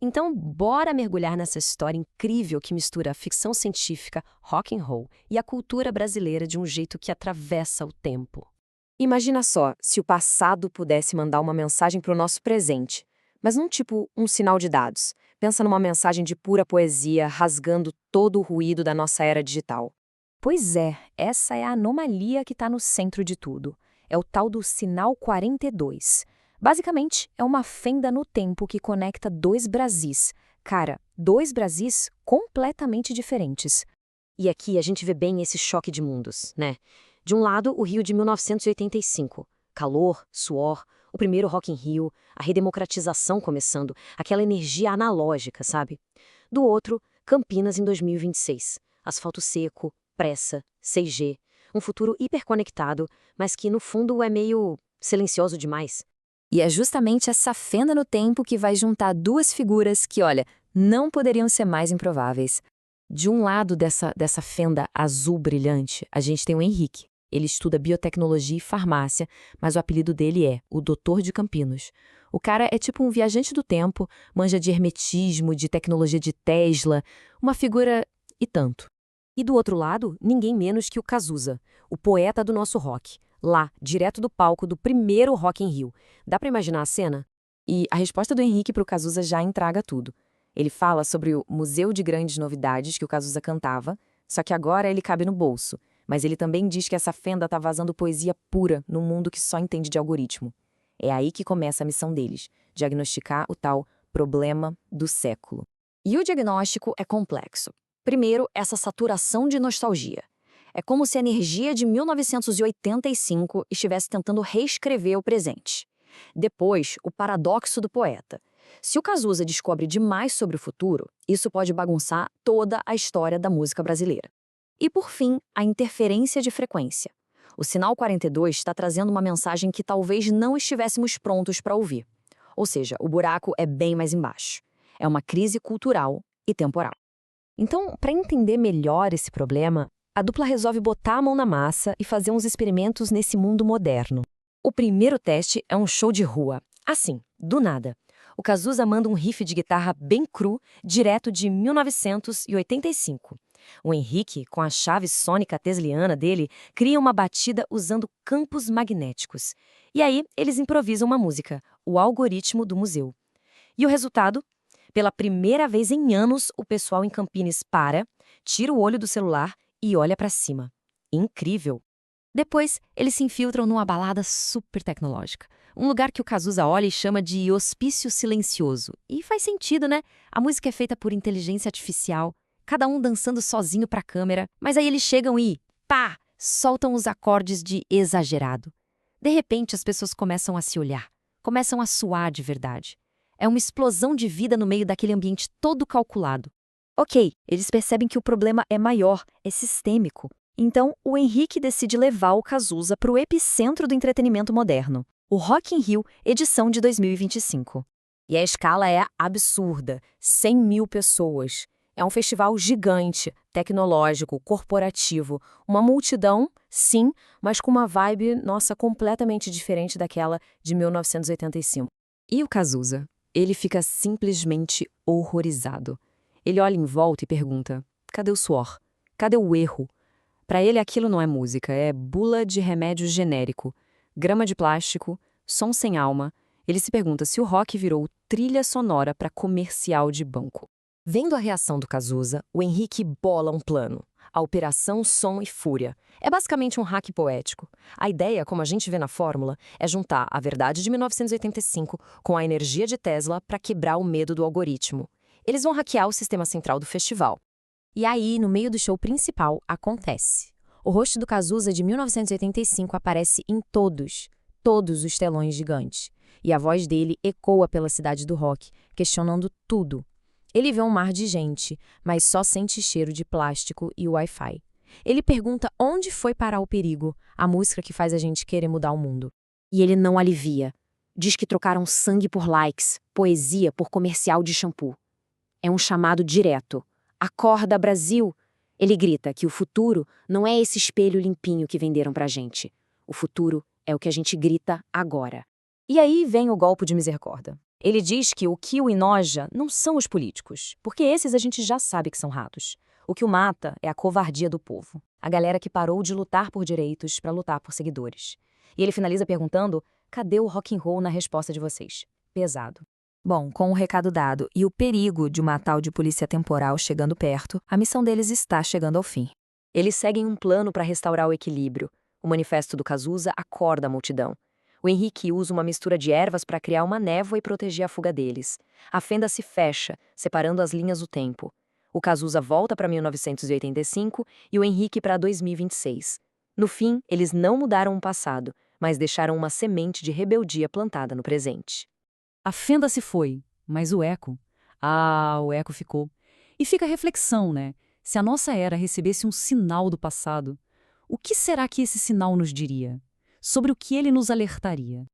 Então, bora mergulhar nessa história incrível que mistura a ficção científica, rock and roll e a cultura brasileira de um jeito que atravessa o tempo. Imagina só, se o passado pudesse mandar uma mensagem para o nosso presente, mas não tipo um sinal de dados. Pensa numa mensagem de pura poesia, rasgando todo o ruído da nossa era digital. Pois é, essa é a anomalia que está no centro de tudo. É o tal do sinal 42. Basicamente, é uma fenda no tempo que conecta dois Brasis. Cara, dois Brasis completamente diferentes. E aqui a gente vê bem esse choque de mundos, né? De um lado, o Rio de 1985. Calor, suor, o primeiro Rock in Rio, a redemocratização começando, aquela energia analógica, sabe? Do outro, Campinas em 2026. Asfalto seco, pressa, 6G, um futuro hiperconectado, mas que no fundo é meio silencioso demais. E é justamente essa fenda no tempo que vai juntar duas figuras que, olha, não poderiam ser mais improváveis. De um lado dessa fenda azul brilhante, a gente tem o Henrique. Ele estuda biotecnologia e farmácia, mas o apelido dele é o Doutor de Campinos. O cara é tipo um viajante do tempo, manja de hermetismo, de tecnologia de Tesla, uma figura e tanto. E do outro lado, ninguém menos que o Cazuza, o poeta do nosso rock, lá, direto do palco do primeiro Rock in Rio. Dá pra imaginar a cena? E a resposta do Henrique para o Cazuza já entrega tudo. Ele fala sobre o Museu de Grandes Novidades que o Cazuza cantava, só que agora ele cabe no bolso. Mas ele também diz que essa fenda tá vazando poesia pura num mundo que só entende de algoritmo. É aí que começa a missão deles, diagnosticar o tal problema do século. E o diagnóstico é complexo. Primeiro, essa saturação de nostalgia. É como se a energia de 1985 estivesse tentando reescrever o presente. Depois, o paradoxo do poeta. Se o Cazuza descobre demais sobre o futuro, isso pode bagunçar toda a história da música brasileira. E por fim, a interferência de frequência. O sinal 42 está trazendo uma mensagem que talvez não estivéssemos prontos para ouvir. Ou seja, o buraco é bem mais embaixo. É uma crise cultural e temporal. Então, para entender melhor esse problema, a dupla resolve botar a mão na massa e fazer uns experimentos nesse mundo moderno. O primeiro teste é um show de rua. Assim, do nada. O Cazuza manda um riff de guitarra bem cru, direto de 1985. O Henrique, com a chave sônica tesliana dele, cria uma batida usando campos magnéticos. E aí, eles improvisam uma música, o algoritmo do museu. E o resultado? Pela primeira vez em anos, o pessoal em Campinas para, tira o olho do celular e olha para cima. Incrível! Depois, eles se infiltram numa balada super tecnológica. Um lugar que o Cazuza olha e chama de Hospício Silencioso. E faz sentido, né? A música é feita por inteligência artificial, cada um dançando sozinho pra câmera, mas aí eles chegam e, pá, soltam os acordes de exagerado. De repente, as pessoas começam a se olhar, começam a suar de verdade. É uma explosão de vida no meio daquele ambiente todo calculado. Ok, eles percebem que o problema é maior, é sistêmico. Então, o Henrique decide levar o Cazuza para o epicentro do entretenimento moderno, o Rock in Rio, edição de 2025. E a escala é absurda, 100 mil pessoas. É um festival gigante, tecnológico, corporativo. Uma multidão, sim, mas com uma vibe, nossa, completamente diferente daquela de 1985. E o Cazuza? Ele fica simplesmente horrorizado. Ele olha em volta e pergunta, cadê o suor? Cadê o erro? Para ele aquilo não é música, é bula de remédio genérico, grama de plástico, som sem alma. Ele se pergunta se o rock virou trilha sonora para comercial de banco. Vendo a reação do Cazuza, o Henrique bola um plano. A Operação Som e Fúria. É basicamente um hack poético. A ideia, como a gente vê na fórmula, é juntar a verdade de 1985 com a energia de Tesla para quebrar o medo do algoritmo. Eles vão hackear o sistema central do festival. E aí, no meio do show principal, acontece. O rosto do Cazuza de 1985 aparece em todos os telões gigantes. E a voz dele ecoa pela cidade do rock, questionando tudo. Ele vê um mar de gente, mas só sente cheiro de plástico e Wi-Fi. Ele pergunta onde foi parar o perigo, a música que faz a gente querer mudar o mundo. E ele não alivia. Diz que trocaram sangue por likes, poesia por comercial de shampoo. É um chamado direto. Acorda, Brasil! Ele grita que o futuro não é esse espelho limpinho que venderam pra gente. O futuro é o que a gente grita agora. E aí vem o golpe de misericórdia. Ele diz que o que o enoja não são os políticos, porque esses a gente já sabe que são ratos. O que o mata é a covardia do povo, a galera que parou de lutar por direitos para lutar por seguidores. E ele finaliza perguntando: cadê o rock and roll na resposta de vocês? Pesado. Bom, com o recado dado e o perigo de uma tal de polícia temporal chegando perto, a missão deles está chegando ao fim. Eles seguem um plano para restaurar o equilíbrio. O manifesto do Cazuza acorda a multidão. O Henrique usa uma mistura de ervas para criar uma névoa e proteger a fuga deles. A fenda se fecha, separando as linhas do tempo. O Cazuza volta para 1985 e o Henrique para 2026. No fim, eles não mudaram o passado, mas deixaram uma semente de rebeldia plantada no presente. A fenda se foi, mas o eco? Ah, o eco ficou. E fica a reflexão, né? Se a nossa era recebesse um sinal do passado, o que será que esse sinal nos diria? Sobre o que ele nos alertaria?